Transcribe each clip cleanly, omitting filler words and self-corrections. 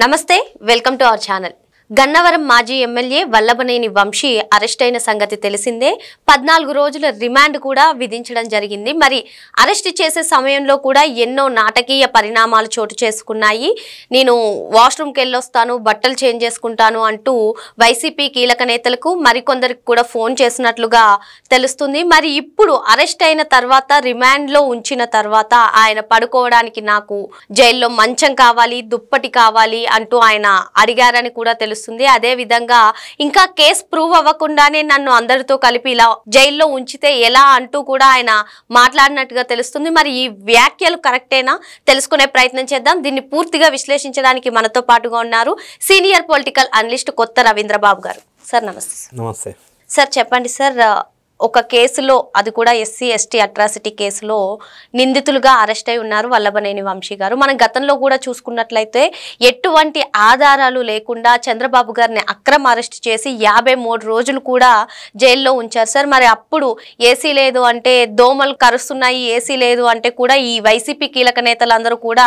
నమస్తే welcome to our channel. Gannavaram మాజీ MLA Vallabhaneni Vamsi arrest అయిన సంగతి తెలిసిందే. 14 రోజుల రిమాండ్ కూడా విధించడం జరిగింది. మరి అరెస్ట్ చేసే సమయంలో కూడా ఎన్నో నాటకీయ పరిణామాలు చోటు చేసుకున్నాయి. నేను వాష్రూమ్కి వెళ్ళొస్తాను, బట్టలు చేంజ్ చేసుకుంటాను అంటూ వైసీపీ కీలక నేతలకు మరికొందరికి కూడా ఫోన్ చేసినట్లుగా తెలుస్తుంది. మరి ఇప్పుడు అరెస్ట్ అయిన తర్వాత రిమాండ్లో ఉంచిన తర్వాత ఆయన పడుకోవడానికి నాకు జైల్లో మంచం కావాలి, దుప్పటి కావాలి అంటూ ఆయన అడిగారని కూడా తెలుస్తుంది. అదే విధంగా ఇంకా కేసు ప్రూవ్ అవ్వకుండానే నన్ను అందరితో కలిపి ఇలా జైల్లో ఉంచితే ఎలా అంటూ కూడా ఆయన మాట్లాడినట్టుగా తెలుస్తుంది. మరి ఈ వ్యాఖ్యలు కరెక్టేనా తెలుసుకునే ప్రయత్నం చేద్దాం. దీన్ని పూర్తిగా విశ్లేషించడానికి మనతో పాటుగా ఉన్నారు సీనియర్ పొలిటికల్ అనలిస్ట్ కొత్త రవీంద్రబాబు గారు. సార్ నమస్తే. నమస్తే సార్ చెప్పండి సార్, ఒక కేసులో అది కూడా ఎస్సీ ఎస్టీ అట్రాసిటీ కేసులో నిందితులుగా అరెస్ట్ అయి ఉన్నారు వల్లభనేని వంశీ గారు. మనం గతంలో కూడా చూసుకున్నట్లయితే ఎటువంటి ఆధారాలు లేకుండా చంద్రబాబు గారిని అక్రమ అరెస్ట్ చేసి 53 రోజులు కూడా జైల్లో ఉంచారు సార్. మరి అప్పుడు ఏసీ లేదు అంటే దోమలు కరుస్తున్నాయి, ఏసీ లేదు అంటే కూడా ఈ వైసీపీ కీలక నేతలందరూ కూడా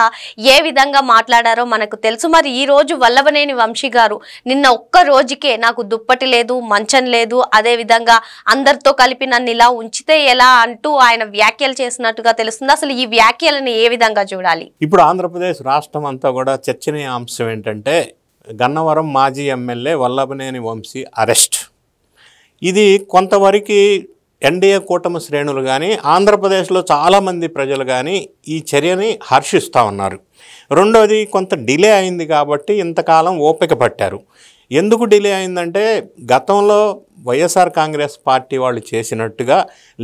ఏ విధంగా మాట్లాడారో మనకు తెలుసు. మరి ఈ రోజు వల్లభనేని వంశీ గారు నిన్న ఒక్క రోజుకే నాకు దుప్పటి లేదు, మంచం లేదు, అదే విధంగా అందరితో కలిపి నన్ను ఇలా ఉంచితే ఎలా అంటూ ఆయన వ్యాఖ్యలు చేసినట్టుగా తెలుస్తుంది. అసలు ఈ వ్యాఖ్యలను ఏ విధంగా చూడాలి? ఇప్పుడు ఆంధ్రప్రదేశ్ రాష్ట్రం అంతా కూడా చర్చనీయాంశం ఏంటంటే గన్నవరం మాజీ ఎమ్మెల్యే వల్లభనేని వంశీ అరెస్ట్. ఇది కొంతవరకు ఎన్డీఏ కూటమి శ్రేణులు కానీ ఆంధ్రప్రదేశ్లో చాలామంది ప్రజలు కానీ ఈ చర్యని హర్షిస్తూ ఉన్నారు. రెండోది కొంత డిలే అయింది కాబట్టి ఇంతకాలం ఓపిక పట్టారు. ఎందుకు డిలే అయిందంటే గతంలో వైఎస్ఆర్ కాంగ్రెస్ పార్టీ వాళ్ళు చేసినట్టుగా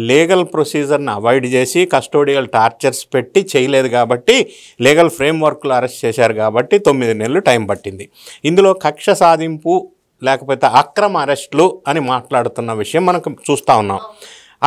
లీగల్ ప్రొసీజర్ని అవాయిడ్ చేసి కస్టోడియల్ టార్చర్స్ పెట్టి చేయలేదు కాబట్టి లీగల్ ఫ్రేమ్వర్క్లో అరెస్ట్ చేశారు కాబట్టి 9 నెలలు టైం పట్టింది. ఇందులో కక్ష సాధింపు లేకపోతే అక్రమ అరెస్టులు అని మాట్లాడుతున్న విషయం మనకు చూస్తూ ఉన్నాం.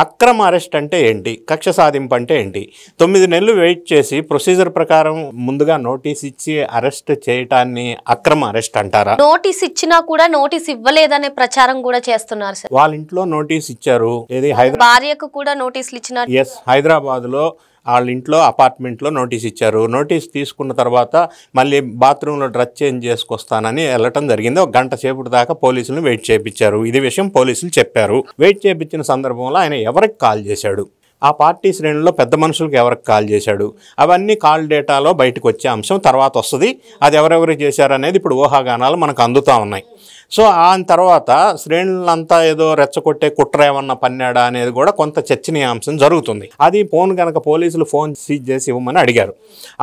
అక్రమ అరెస్ట్ అంటే ఏంటి, కక్ష సాధింపు అంటే ఏంటి? 9 నెలలు వెయిట్ చేసి ప్రొసీజర్ ప్రకారం ముందుగా నోటీస్ ఇచ్చి అరెస్ట్ చేయటాన్ని అక్రమ అరెస్ట్ అంటారా? నోటీస్ ఇచ్చినా కూడా నోటీస్ ఇవ్వలేదనే ప్రచారం కూడా చేస్తున్నారు సార్. వాళ్ళ ఇంట్లో నోటీస్ ఇచ్చారు, ఏది భార్యకు కూడా నోటీసులు ఇచ్చినారు. ఎస్, హైదరాబాద్లో వాళ్ళ ఇంట్లో అపార్ట్మెంట్లో నోటీస్ ఇచ్చారు. నోటీస్ తీసుకున్న తర్వాత మళ్ళీ బాత్రూంలో డ్రెస్ చేంజ్ చేసుకొస్తానని వెళ్ళటం జరిగింది. 1 గంట సేపటి దాకా పోలీసులను వెయిట్ చేయించారు. ఇది విషయం పోలీసులు చెప్పారు. వెయిట్ చేయించిన సందర్భంలో ఆయన ఎవరికి కాల్ చేశాడు, ఆ పార్టీ శ్రేణుల్లో పెద్ద మనుషులకు ఎవరికి కాల్ చేశాడు, అవన్నీ కాల్ డేటాలో బయటకు వచ్చే అంశం తర్వాత వస్తుంది. అది ఎవరెవరు చేశారనేది ఇప్పుడు ఊహాగానాలు మనకు అందుతూ ఉన్నాయి. సో ఆ తర్వాత శ్రేణులంతా ఏదో రెచ్చగొట్టే కుట్ర ఏమన్నా పన్నాడా అనేది కూడా కొంత చర్చనీయాంశం జరుగుతుంది. అది ఫోన్ కనుక పోలీసులు ఫోన్ సీజ్ చేసి ఇవ్వమని అడిగారు.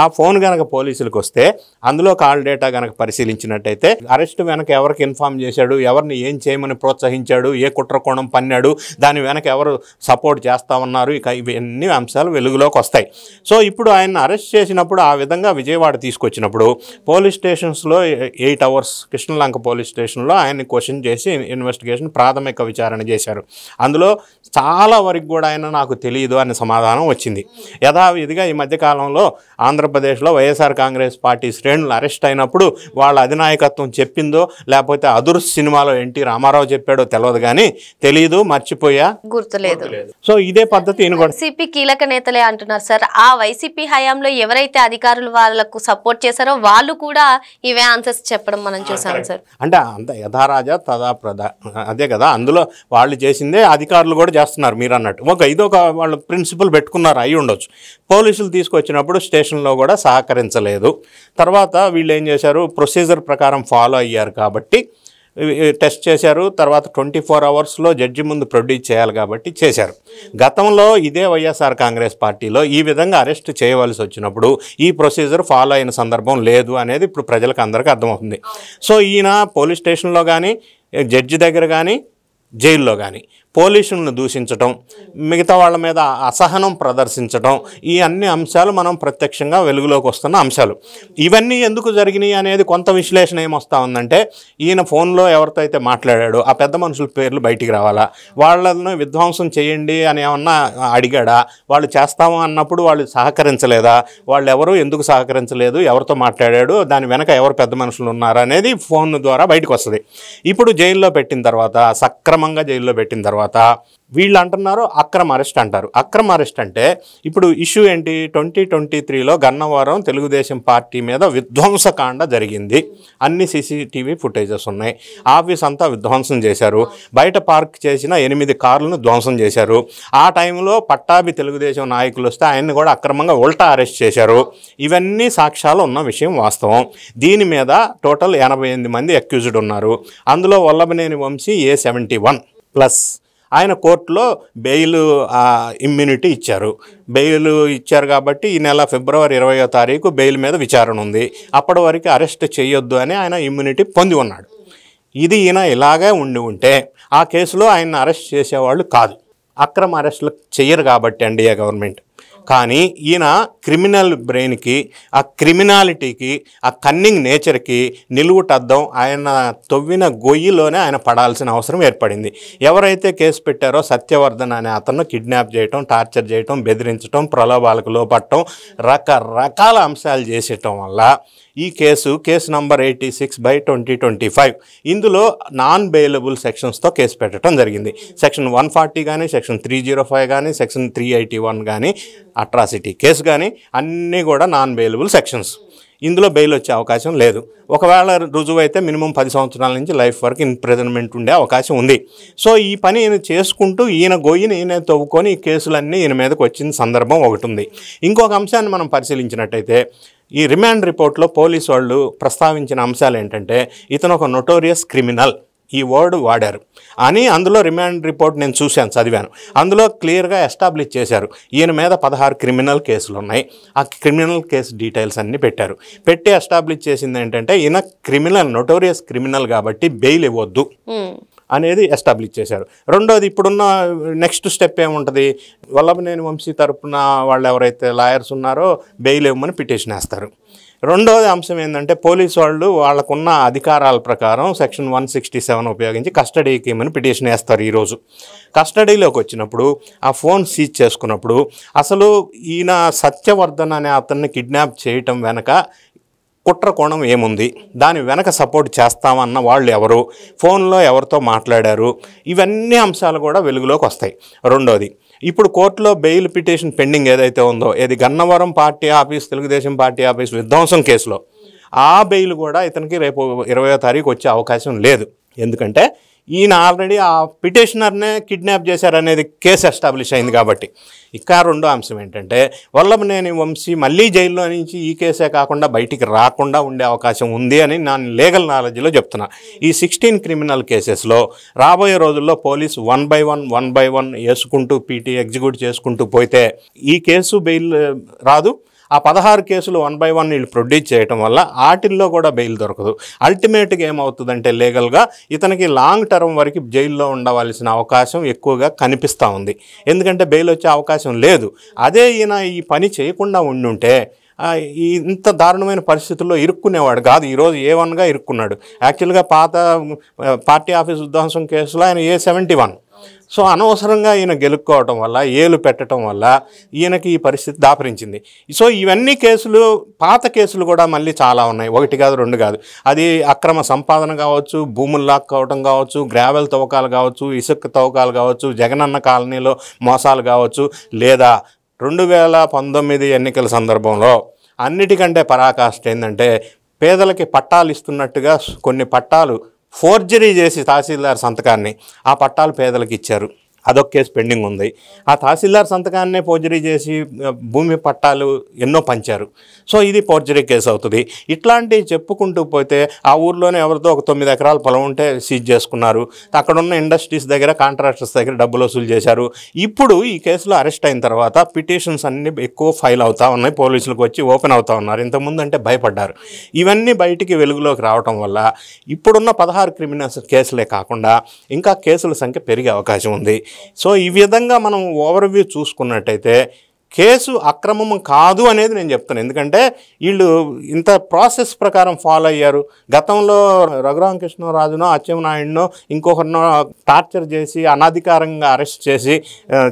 ఆ ఫోన్ కనుక పోలీసులకు వస్తే అందులో కాల్ డేటా కనుక పరిశీలించినట్టయితే అరెస్ట్ వెనక ఎవరికి ఇన్ఫామ్ చేశాడు, ఎవరిని ఏం చేయమని ప్రోత్సహించాడు, ఏ కుట్ర కోణం పన్నాడు, దాని వెనక ఎవరు సపోర్ట్ చేస్తా ఉన్నారు, ఇవన్నీ అంశాలు వెలుగులోకి వస్తాయి. సో ఇప్పుడు ఆయన అరెస్ట్ చేసినప్పుడు ఆ విధంగా విజయవాడ తీసుకొచ్చినప్పుడు పోలీస్ స్టేషన్స్లో 8 hours కృష్ణలంక పోలీస్ స్టేషన్లో ఆయన్ని క్వశ్చన్ చేసి ఇన్వెస్టిగేషన్ ప్రాథమిక విచారణ చేశారు. అందులో చాలా వరకు కూడా ఆయన నాకు తెలియదు అనే సమాధానం వచ్చింది. యథావిధిగా ఈ మధ్యకాలంలో ఆంధ్రప్రదేశ్లో వైఎస్ఆర్ కాంగ్రెస్ పార్టీ శ్రేణులు అరెస్ట్ అయినప్పుడు వాళ్ళ అధినాయకత్వం చెప్పిందో లేకపోతే అదుర్స్ సినిమాలో ఎన్టీ రామారావు చెప్పాడో తెలియదు కానీ తెలియదు, మర్చిపోయా, గుర్తులేదు. సో ఇదే పద్ధతి వైసీపీ కీలక నేతలే అంటున్నారు సార్. ఆ వైసీపీ హయాంలో ఎవరైతే అధికారులు వాళ్ళకు సపోర్ట్ చేశారో వాళ్ళు కూడా ఇవే ఆన్సర్స్ చెప్పడం మనం చూసాం సార్. అంటే అంత యథారాజా తదా ప్రదా, అదే కదా, అందులో వాళ్ళు చేసిందే అధికారులు కూడా చేస్తున్నారు మీరు అన్నట్టు. ఇదొక వాళ్ళు ప్రిన్సిపల్ పెట్టుకున్నారు, అయి ఉండొచ్చు. పోలీసులు తీసుకొచ్చినప్పుడు స్టేషన్లో కూడా సహకరించలేదు. తర్వాత వీళ్ళు ఏం చేశారు, ప్రొసీజర్ ప్రకారం ఫాలో అయ్యారు కాబట్టి టెస్ట్ చేశారు. తర్వాత 24 hours జడ్జి ముందు ప్రొడ్యూస్ చేయాలి కాబట్టి చేశారు. గతంలో ఇదే వైఎస్ఆర్ కాంగ్రెస్ పార్టీలో ఈ విధంగా అరెస్ట్ చేయవలసి వచ్చినప్పుడు ఈ ప్రొసీజర్ ఫాలో అయిన సందర్భం లేదు అనేది ఇప్పుడు ప్రజలకు అందరికీ అర్థమవుతుంది. సో ఈయన పోలీస్ స్టేషన్లో కానీ జడ్జి దగ్గర కానీ జైల్లో కానీ పోలీసులను దూషించడం, మిగతా వాళ్ళ మీద అసహనం ప్రదర్శించడం, ఈ అన్ని అంశాలు మనం ప్రత్యక్షంగా వెలుగులోకి వస్తున్న అంశాలు. ఇవన్నీ ఎందుకు జరిగినాయి అనేది కొంత విశ్లేషణ ఏమొస్తా ఉందంటే ఈయన ఫోన్లో ఎవరితో అయితే మాట్లాడాడో ఆ పెద్ద మనుషుల పేర్లు బయటికి రావాలా, వాళ్ళను విధ్వంసం చేయండి అని ఏమన్నా అడిగాడా, వాళ్ళు చేస్తాము అన్నప్పుడు వాళ్ళు సహకరించలేదా, వాళ్ళు ఎవరు ఎందుకు సహకరించలేదు, ఎవరితో మాట్లాడాడు, దాని వెనక ఎవరు పెద్ద మనుషులు ఉన్నారు అనేది ఫోన్ ద్వారా బయటకు వస్తుంది. ఇప్పుడు జైల్లో పెట్టిన తర్వాత, సక్రమంగా జైల్లో పెట్టిన తర్వాత తర్వాత వీళ్ళు అంటున్నారు అక్రమ అరెస్ట్ అంటారు. అక్రమ అరెస్ట్ అంటే ఇప్పుడు ఇష్యూ ఏంటి, 2023లో గన్నవరం తెలుగుదేశం పార్టీ మీద విధ్వంసకాండ జరిగింది. అన్ని CCTV ఫుటేజెస్ ఉన్నాయి. ఆఫీస్ అంతా విధ్వంసం చేశారు. బయట పార్క్ చేసిన 8 కార్లను ధ్వంసం చేశారు. ఆ టైంలో పట్టాభి తెలుగుదేశం నాయకులు వస్తే ఆయన్ని కూడా అక్రమంగా ఉల్టా అరెస్ట్ చేశారు. ఇవన్నీ సాక్ష్యాలు ఉన్న విషయం వాస్తవం. దీని మీద టోటల్ 88 మంది అక్యూజ్డ్ ఉన్నారు. అందులో వల్లభనేని వంశీ A71+. ఆయన కోర్టులో బెయిల్ ఇమ్యూనిటీ ఇచ్చారు. బెయిల్ ఇచ్చారు కాబట్టి ఈ నెల ఫిబ్రవరి 20వ తారీఖు బెయిల్ మీద విచారణ ఉంది. అప్పటి వరకు అరెస్ట్ చేయొద్దు అని ఆయన ఇమ్యూనిటీ పొంది ఉన్నాడు. ఇది ఈయన ఇలాగే ఉంటే ఆ కేసులో ఆయన అరెస్ట్ చేసేవాళ్ళు కాదు. అక్రమ అరెస్టులు చెయ్యరు కాబట్టి ఎన్డీఏ గవర్నమెంట్. కానీ ఈయన క్రిమినల్ బ్రెయిన్కి, ఆ క్రిమినాలిటీకి, ఆ కన్నింగ్ నేచర్కి నిలువుటద్దం ఆయన తవ్విన గొయ్యిలోనే ఆయన పడాల్సిన అవసరం ఏర్పడింది. ఎవరైతే కేసు పెట్టారో సత్యవర్ధన్ అనే అతను కిడ్నాప్ చేయటం, టార్చర్ చేయటం, బెదిరించటం, ప్రలోభాలకు లోపడటం, రకరకాల అంశాలు చేసేయటం వల్ల ఈ కేసు నంబర్ 86/2025 ఇందులో నాన్ బెయిలబుల్ సెక్షన్స్తో కేసు పెట్టడం జరిగింది. సెక్షన్ 140 కానీ, సెక్షన్ 305 కానీ, సెక్షన్ 381 కానీ, అట్రాసిటీ కేసు కానీ అన్నీ కూడా నాన్ బెయిలబుల్ సెక్షన్స్. ఇందులో బెయిల్ వచ్చే అవకాశం లేదు. ఒకవేళ రుజువు అయితే మినిమం 10 సంవత్సరాల నుంచి లైఫ్ వరకు ఇంప్రిజన్మెంట్ ఉండే అవకాశం ఉంది. సో ఈ పని ఈయన చేసుకుంటూ ఈయన గొయ్యిని ఈయన తవ్వుకొని ఈ కేసులన్నీ ఈయన మీదకి వచ్చిన సందర్భం ఒకటి ఉంది. ఇంకొక అంశాన్ని మనం పరిశీలించినట్టయితే ఈ రిమాండ్ రిపోర్ట్లో పోలీసు వాళ్ళు ప్రస్తావించిన అంశాలు ఏంటంటే ఇతను ఒక నొటోరియస్ క్రిమినల్, ఈ వర్డ్ వాడారు అని అందులో రిమాండ్ రిపోర్ట్ నేను చూశాను, చదివాను. అందులో క్లియర్గా ఎస్టాబ్లిష్ చేశారు ఈయన మీద 16 క్రిమినల్ కేసులు ఉన్నాయి. ఆ క్రిమినల్ కేసు డీటెయిల్స్ అన్నీ పెట్టి ఎస్టాబ్లిష్ చేసింది ఏంటంటే ఈయన క్రిమినల్, నొటోరియస్ క్రిమినల్ కాబట్టి బెయిల్ ఇవ్వద్దు అనేది ఎస్టాబ్లిష్ చేశారు. రెండోది, ఇప్పుడున్న నెక్స్ట్ స్టెప్ ఏముంటుంది, వల్లభనేని వంశీ తరపున వాళ్ళు ఎవరైతే లాయర్స్ ఉన్నారో బెయిల్ ఇవ్వమని పిటిషన్ వేస్తారు. రెండోది అంశం ఏంటంటే పోలీసు వాళ్ళు వాళ్ళకున్న అధికారాల ప్రకారం సెక్షన్ 167 ఉపయోగించి కస్టడీకి ఇవ్వమని పిటిషన్ వేస్తారు. ఈరోజు కస్టడీలోకి వచ్చినప్పుడు ఆ ఫోన్ సీజ్ చేసుకున్నప్పుడు అసలు ఈయన సత్యవర్ధన్ అనే అతన్ని కిడ్నాప్ చేయటం వెనక కుట్ర కోణం ఏముంది, దాని వెనక సపోర్ట్ చేస్తామన్న వాళ్ళు ఎవరు, ఫోన్లో ఎవరితో మాట్లాడారు, ఇవన్నీ అంశాలు కూడా వెలుగులోకి వస్తాయి. రెండోది, ఇప్పుడు కోర్టులో బెయిల్ పిటిషన్ పెండింగ్ ఏదైతే ఉందో, ఏది Gannavaram party office, Telugu Desam party office విధ్వంసం కేసులో, ఆ బెయిల్ కూడా ఇతనికి రేపు 20వ తారీఖు వచ్చే అవకాశం లేదు. ఎందుకంటే ఈయన ఆల్రెడీ ఆ పిటిషనర్నే కిడ్నాప్ చేశారనేది కేసు ఎస్టాబ్లిష్ అయింది కాబట్టి. ఇంకా రెండో అంశం ఏంటంటే వల్లభనేని వంశీ మళ్ళీ జైల్లో నుంచి ఈ కేసే కాకుండా బయటికి రాకుండా ఉండే అవకాశం ఉంది అని నా లీగల్ నాలెడ్జ్లో చెప్తున్నా. ఈ 16 క్రిమినల్ కేసెస్లో రాబోయే రోజుల్లో పోలీసు 1 by 1 వేసుకుంటూ ఎగ్జిక్యూట్ చేసుకుంటూ పోతే ఈ కేసు బెయిల్ రాదు. ఆ 16 కేసులు 1 by 1 వీళ్ళు ప్రొడ్యూస్ చేయటం వల్ల వాటిల్లో కూడా బెయిల్ దొరకదు. అల్టిమేట్గా ఏమవుతుందంటే లీగల్గా ఇతనికి లాంగ్ టర్మ్ వరకు జైల్లో ఉండవలసిన అవకాశం ఎక్కువగా కనిపిస్తూ ఉంది. ఎందుకంటే బెయిల్ వచ్చే అవకాశం లేదు. అదే ఈయన ఈ పని చేయకుండా ఉండుంటే ఇంత దారుణమైన పరిస్థితుల్లో ఇరుక్కునేవాడు కాదు. ఈరోజు A1గా ఇరుక్కున్నాడు. యాక్చువల్గా పాత పార్టీ ఆఫీస్ విధ్వంసం కేసులో ఆయన A71. సో అనవసరంగా ఈయన గెలుక్కోవటం వల్ల, ఏలు పెట్టడం వల్ల ఈయనకి ఈ పరిస్థితి దాపరించింది. సో ఇవన్నీ కేసులు, పాత కేసులు కూడా మళ్ళీ చాలా ఉన్నాయి. 1 కాదు 2 కాదు. అది అక్రమ సంపాదన కావచ్చు, భూములు లాక్కోవటం కావచ్చు, గ్రావెల్ తవ్వకాలు కావచ్చు, ఇసుక తవ్వకాలు కావచ్చు, జగనన్న కాలనీలో మోసాలు కావచ్చు, లేదా 2019 ఎన్నికల సందర్భంలో అన్నిటికంటే పరాకాష్ట ఏంటంటే పేదలకి పట్టాలు ఇస్తున్నట్టుగా కొన్ని పట్టాలు ఫోర్జరీ చేసి తహసీల్దార్ సంతకాన్ని ఆ పట్టాలు పేదలకు ఇచ్చారు. అదొక కేసు పెండింగ్ ఉంది. ఆ తహసీల్దార్ సంతకాన్నే ఫోర్జరీ చేసి భూమి పట్టాలు ఎన్నో పంచారు. సో ఇది ఫోర్జరీ కేసు అవుతుంది. ఇట్లాంటివి చెప్పుకుంటూ పోతే ఆ ఊర్లోనే ఎవరితో ఒక 9 ఎకరాల పొలం ఉంటే సీజ్ చేసుకున్నారు. అక్కడున్న ఇండస్ట్రీస్ దగ్గర, కాంట్రాక్టర్స్ దగ్గర డబ్బులు వసూలు చేశారు. ఇప్పుడు ఈ కేసులో అరెస్ట్ అయిన తర్వాత పిటిషన్స్ అన్నీ ఎక్కువ ఫైల్ అవుతూ ఉన్నాయి, పోలీసులకు వచ్చి ఓపెన్ అవుతూ ఉన్నారు. ఇంతకుముందు అంటే భయపడ్డారు. ఇవన్నీ బయటికి వెలుగులోకి రావడం వల్ల ఇప్పుడున్న 16 క్రిమినల్స్ కేసులే కాకుండా ఇంకా కేసుల సంఖ్య పెరిగే అవకాశం ఉంది. సో ఈ విధంగా మనం ఓవర్వ్యూ చూసుకున్నట్టయితే కేసు అక్రమం కాదు అనేది నేను చెప్తాను. ఎందుకంటే వీళ్ళు ఇంత ప్రాసెస్ ప్రకారం ఫాలో అయ్యారు. గతంలో రఘురామకృష్ణరాజునో, అచ్చెన్నాయుడునో, ఇంకొకరినో టార్చర్ చేసి అనధికారంగా అరెస్ట్ చేసి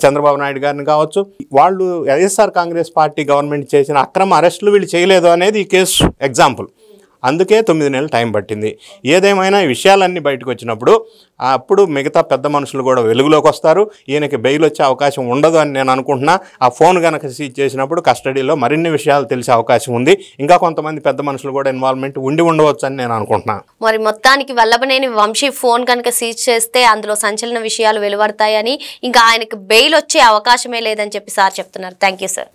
చంద్రబాబు నాయుడు గారిని కావచ్చు, వాళ్ళు వైఎస్ఆర్ కాంగ్రెస్ పార్టీ గవర్నమెంట్ చేసిన అక్రమ అరెస్టులు వీళ్ళు చేయలేదు అనేది ఈ కేసు ఎగ్జాంపుల్. అందుకే 9 నెలలు టైం పట్టింది. ఏదేమైనా ఈ విషయాలన్నీ బయటకు వచ్చినప్పుడు అప్పుడు మిగతా పెద్ద మనుషులు కూడా వెలుగులోకి వస్తారు. ఈయనకి బెయిల్ వచ్చే అవకాశం ఉండదు అని నేను అనుకుంటున్నా. ఆ ఫోన్ కనుక సీజ్ చేసినప్పుడు కస్టడీలో మరిన్ని విషయాలు తెలిసే అవకాశం ఉంది. ఇంకా కొంతమంది పెద్ద మనుషులు కూడా ఇన్వాల్వ్మెంట్ ఉండవచ్చు అని నేను అనుకుంటున్నా. మరి మొత్తానికి వల్లభనేని వంశీ ఫోన్ కనుక సీజ్ చేస్తే అందులో సంచలన విషయాలు వెలువడతాయని, ఇంకా ఆయనకు బెయిల్ వచ్చే అవకాశమే లేదని చెప్పి సార్ చెప్తున్నారు. Thank you sir.